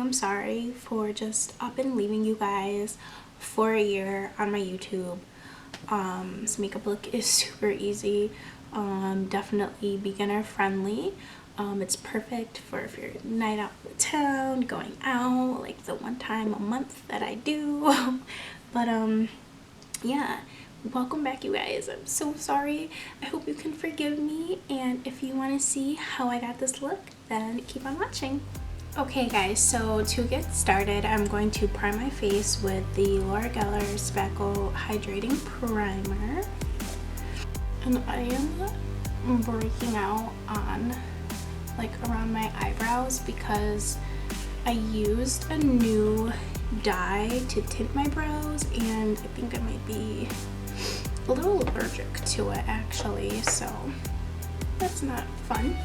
I'm sorry for just up and leaving you guys for a year on my YouTube. This makeup look is super easy, definitely beginner friendly. It's perfect for if you're night out of town, going out, like the one time a month that I do. But yeah, welcome back you guys. I'm so sorry. I hope you can forgive me, and if you want to see how I got this look, then keep on watching. Okay guys, so to get started, I'm going to prime my face with the Laura Geller Spackle Hydrating Primer. And I am breaking out on like around my eyebrows because I used a new dye to tint my brows, and I think I might be a little allergic to it actually, so that's not fun.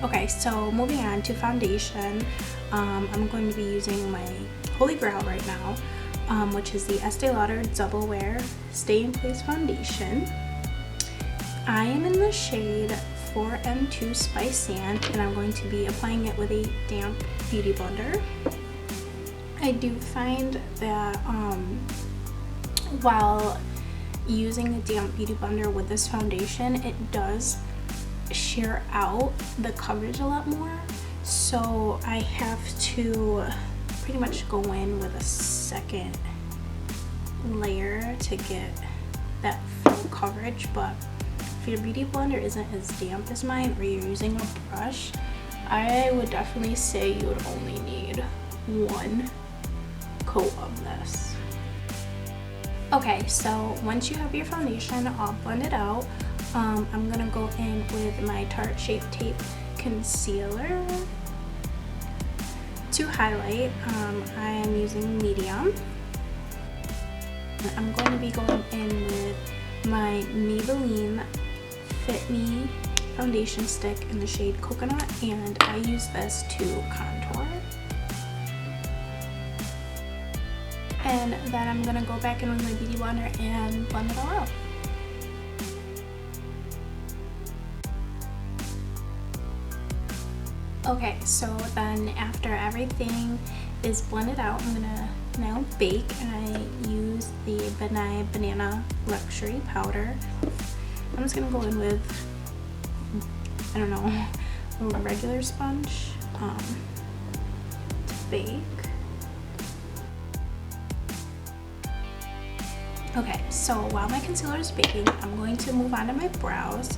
Okay, so moving on to foundation, I'm going to be using my holy grail right now, which is the Estee Lauder Double Wear Stay in Place Foundation. I am in the shade 4M2 Spice Sand, and I'm going to be applying it with a damp beauty blender. I do find that while using a damp beauty blender with this foundation, it does shear out the coverage a lot more, so I have to pretty much go in with a second layer to get that full coverage. But if your beauty blender isn't as damp as mine, or you're using a brush, I would definitely say you would only need one coat of this. Okay, so once you have your foundation all blended out, I'm gonna go in with my Tarte Shape Tape Concealer to highlight. I am using medium. I'm going to be going in with my Maybelline Fit Me foundation stick in the shade Coconut, and I use this to contour. And then I'm gonna go back in with my beauty blender and blend it all out. Okay, so then after everything is blended out, I'm gonna now bake, and I use the Banana Luxury Powder. I'm just gonna go in with, I don't know, a regular sponge to bake. Okay, so while my concealer is baking, I'm going to move on to my brows.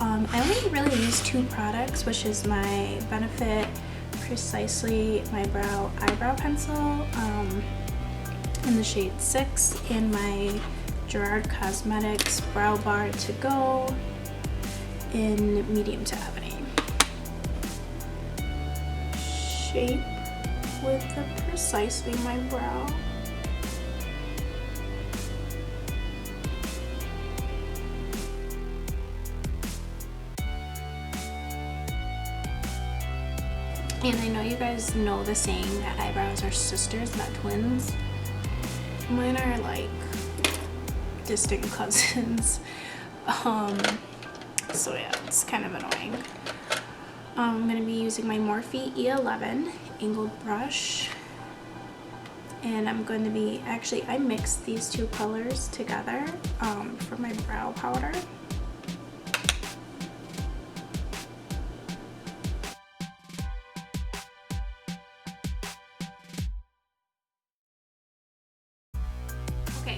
I only really use two products, which is my Benefit Precisely My Brow Eyebrow Pencil in the shade 6, and my Gerard Cosmetics Brow Bar To Go in medium to ebony. Shape with the Precisely My Brow. And I know you guys know the saying that eyebrows are sisters, not twins. Mine are like distant cousins. So yeah, it's kind of annoying. I'm going to be using my Morphe E11 angled brush. And I'm going to be, actually I mixed these two colors together for my brow powder.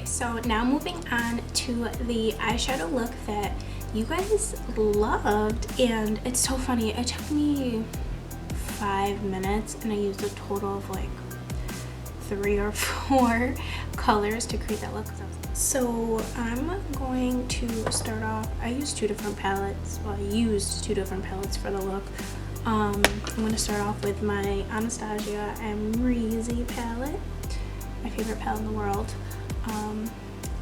So now moving on to the eyeshadow look that you guys loved, and it's so funny, it took me 5 minutes and I used a total of like 3 or 4 colors to create that look. So I'm going to start off, I used 2 different palettes, well I used 2 different palettes for the look. I'm going to start off with my Anastasia Amrezy palette, my favorite palette in the world.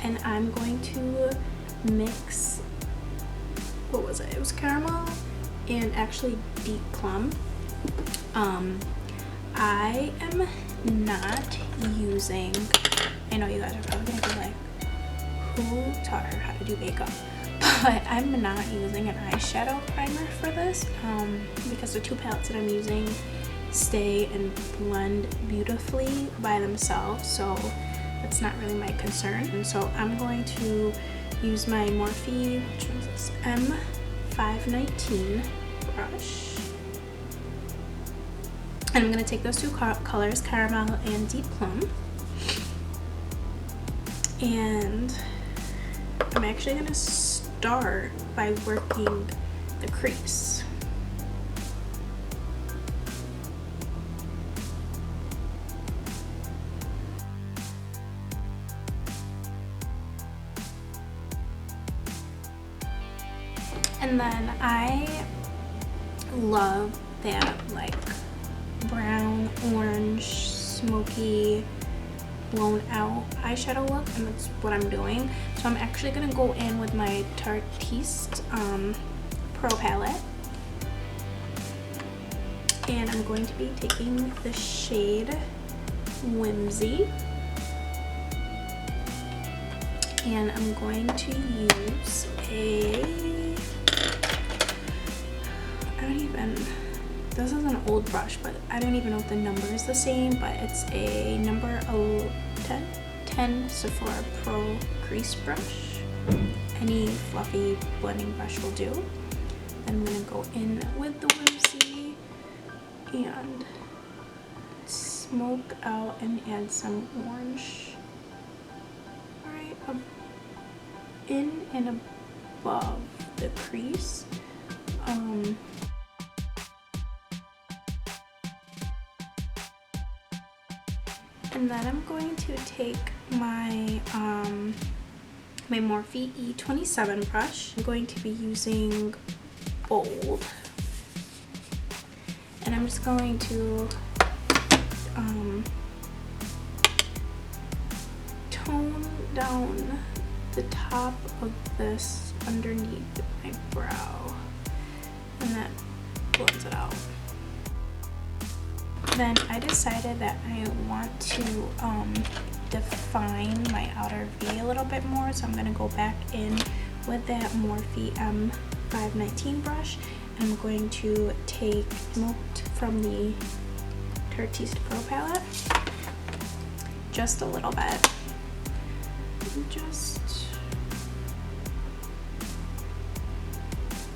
And I'm going to mix, what was it? It was caramel and actually deep plum. I am not using, I know you guys are probably gonna be like, who taught her how to do makeup? But I'm not using an eyeshadow primer for this because the 2 palettes that I'm using stay and blend beautifully by themselves, so that's not really my concern. And so I'm going to use my Morphe, which is this M519 brush. And I'm going to take those two colors, Caramel and Deep Plum. And I'm actually going to start by working the crease. And then I love that like brown, orange, smoky, blown out eyeshadow look, and that's what I'm doing. So I'm actually gonna go in with my Tarte Pro palette, and I'm going to be taking the shade Whimsy, and I'm going to use this is an old brush, but I don't even know if the number is the same, but it's a number 10 Sephora Pro crease brush. Any fluffy blending brush will do. Then I'm gonna go in with the Whimsy and smoke out and add some orange right in and above the crease. And then I'm going to take my my Morphe E27 brush. I'm going to be using Bold, and I'm just going to tone down the top of this underneath my brow, and that blends it out. Then I decided that I want to define my outer V a little bit more, so I'm going to go back in with that Morphe M519 brush, and I'm going to take Smoked from the Tarte Pro palette, just a little bit,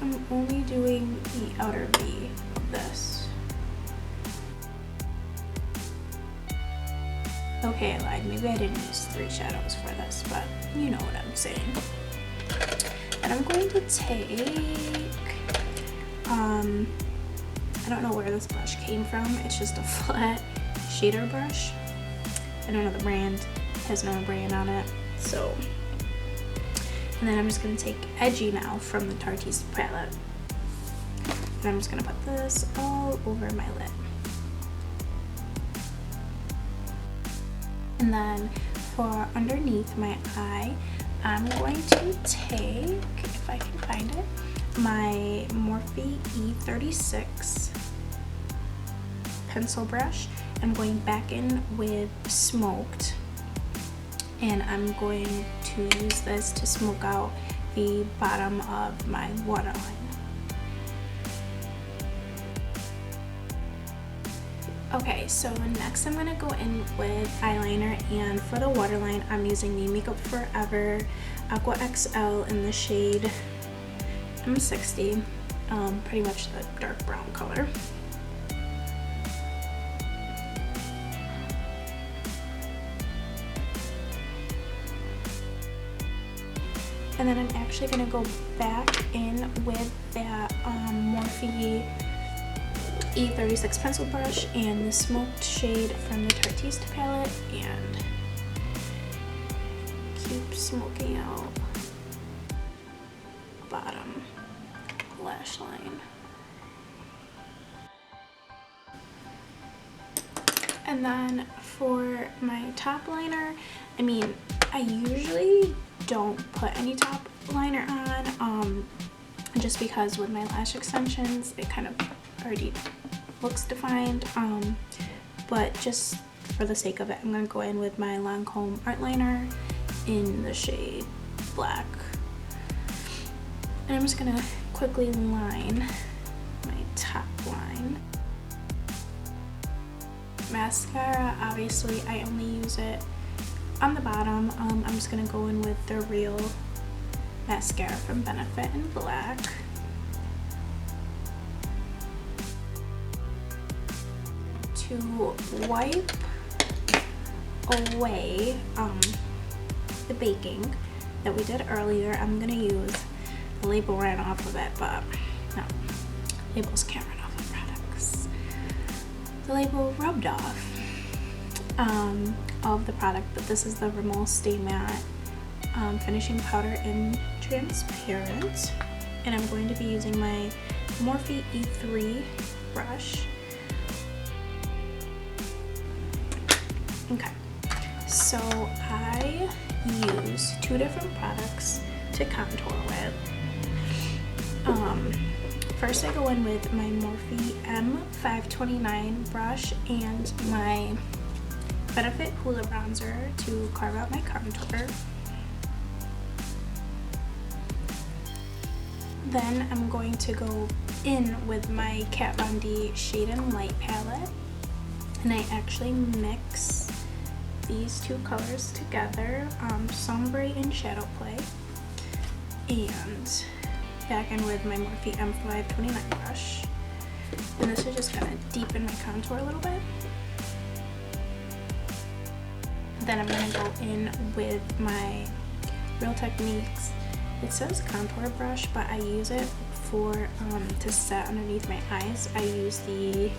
I'm only doing the outer V of this. Okay, I lied. Maybe I didn't use 3 shadows for this, but you know what I'm saying. And I'm going to take, I don't know where this brush came from. It's just a flat shader brush. I don't know the brand. It has no brand on it. So, and then I'm just going to take Edgy now from the Tarte palette. And I'm just going to put this all over my lid. And then for underneath my eye, I'm going to take, if I can find it, my Morphe E36 pencil brush. I'm going back in with Smoked, and I'm going to use this to smoke out the bottom of my waterline. Okay, so next I'm going to go in with eyeliner, and for the waterline I'm using the Makeup Forever Aqua XL in the shade M60, pretty much the dark brown color. And then I'm actually going to go back in with that Morphe E36 pencil brush and the Smoked shade from the Tarte palette, and keep smoking out bottom lash line. And then for my top liner, I mean, I usually don't put any top liner on, just because with my lash extensions it kind of already looks defined, but just for the sake of it, I'm going to go in with my Lancome art liner in the shade Black, and I'm just going to quickly line my top line. mascara, obviously I only use it on the bottom. I'm just gonna go in with the Real mascara from Benefit in black. To wipe away the baking that we did earlier, I'm gonna use the label ran off of it, but no, labels can't run off of products. The label rubbed off of the product, but this is the Rimmel Stay Matte finishing powder in transparent, and I'm going to be using my Morphe E3 brush. Okay, so I use two different products to contour with. First I go in with my Morphe M529 brush and my Benefit Hoola bronzer to carve out my contour. Then I'm going to go in with my Kat Von D Shade and Light palette, and I actually mix these two colors together, Sombre and Shadow Play, and back in with my Morphe M529 brush, and this is just kind of deepen my contour a little bit. Then I'm going to go in with my Real Techniques, it says contour brush, but I use it for to set underneath my eyes. I use the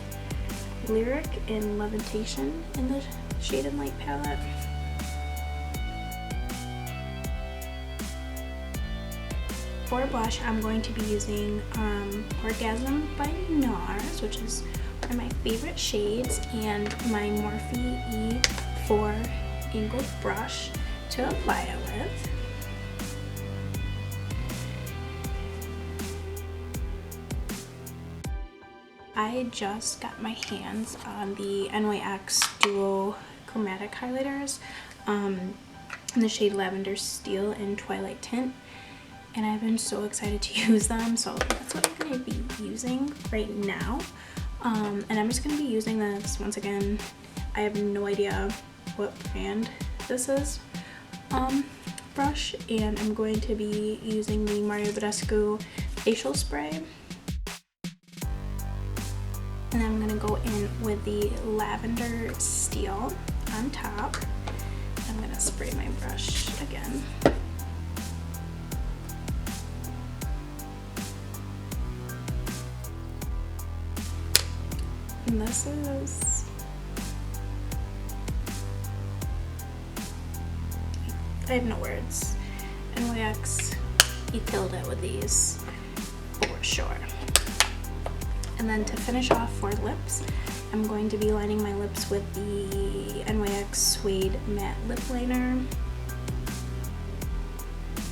Lyric in Levitation in the Shade and Light palette. For blush, I'm going to be using Orgasm by NARS, which is one of my favorite shades, and my Morphe E4 angled brush to apply it with. I just got my hands on the NYX Duo Chromatic Highlighters in the shade Lavender Steel in Twilight Tint, and I've been so excited to use them, so that's what I'm going to be using right now. And I'm just going to be using this, once again, I have no idea what brand this is, brush, and I'm going to be using the Mayo facial spray. And then I'm going to go in with the Lavender Steel on top. I'm going to spray my brush again. And this is, I have no words. NYX, he killed it with these, for sure. And then to finish off for lips, I'm going to be lining my lips with the NYX Suede Matte Lip Liner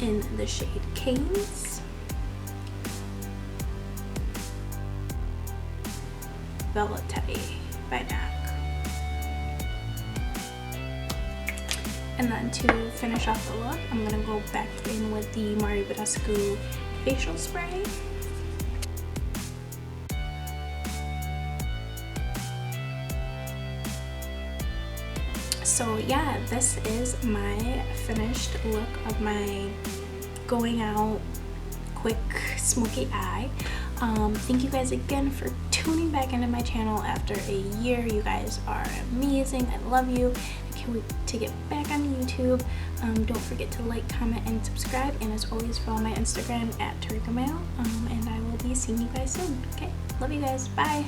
in the shade Canes. Velvet Teddy by MAC. And then to finish off the look, I'm going to go back in with the Mario Badescu facial spray. So yeah, this is my finished look of my going out quick smoky eye. Thank you guys again for tuning back into my channel after a year. You guys are amazing. I love you. I can't wait to get back on YouTube. Don't forget to like, comment, and subscribe. And as always, follow my Instagram at Tarica Mayo. And I will be seeing you guys soon. Okay, love you guys. Bye.